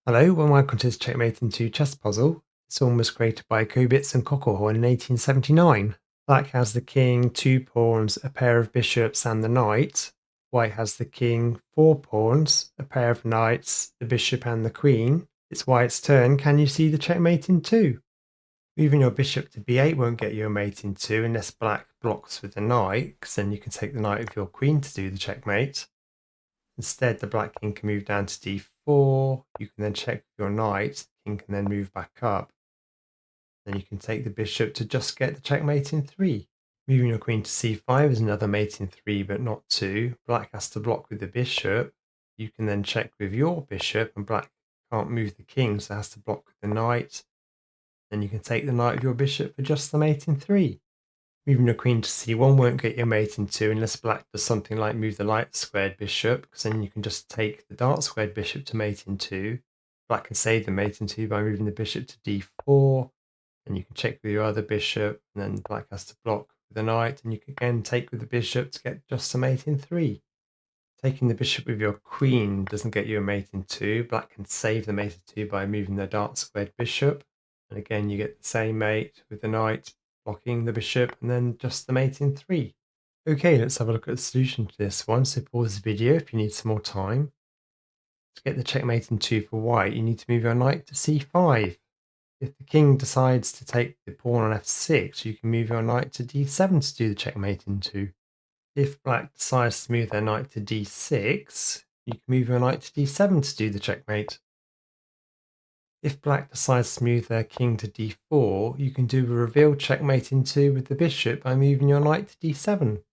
Hello and welcome to this Checkmate in 2 chess puzzle. This one was created by Kobitz and Kocelkorn in 1879. Black has the king, 2 pawns, a pair of bishops and the knight. White has the king, 4 pawns, a pair of knights, the bishop and the queen. It's White's turn. Can you see the checkmate in 2? Moving your bishop to b8 won't get you a mate in 2 unless black blocks with the knight, because then you can take the knight with your queen to do the checkmate. Instead, the black king can move down to d4. You can then check with your knight. The king can then move back up. Then you can take the bishop to just get the checkmate in 3. Moving your queen to c5 is another mate in 3, but not 2. Black has to block with the bishop. You can then check with your bishop, and black can't move the king, so it has to block with the knight. Then you can take the knight with your bishop for just the mate in 3. Moving your queen to c1 won't get your mate in 2 unless black does something like move the light squared bishop, because then you can just take the dark squared bishop to mate in 2. Black can save the mate in 2 by moving the bishop to d4, and you can check with your other bishop, and then black has to block with the knight, and you can again take with the bishop to get just a mate in 3. Taking the bishop with your queen doesn't get you a mate in 2. Black can save the mate in 2 by moving the dark squared bishop, and again you get the same mate with the knight blocking the bishop, and then just the mate in 3. Okay, let's have a look at the solution to this one. So pause the video if you need some more time. To get the checkmate in 2 for white, you need to move your knight to c5. If the king decides to take the pawn on f6, you can move your knight to d7 to do the checkmate in 2. If black decides to move their knight to d6, you can move your knight to d7 to do the checkmate. If black decides to move their king to d4, you can do a revealed checkmate in 2 with the bishop by moving your knight to d7. If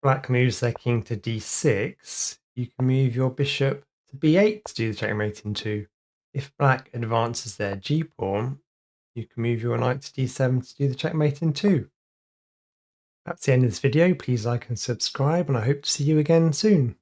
black moves their king to d6, you can move your bishop to b8 to do the checkmate in 2. If black advances their g-pawn, you can move your knight to d7 to do the checkmate in 2. That's the end of this video. Please like and subscribe, and I hope to see you again soon.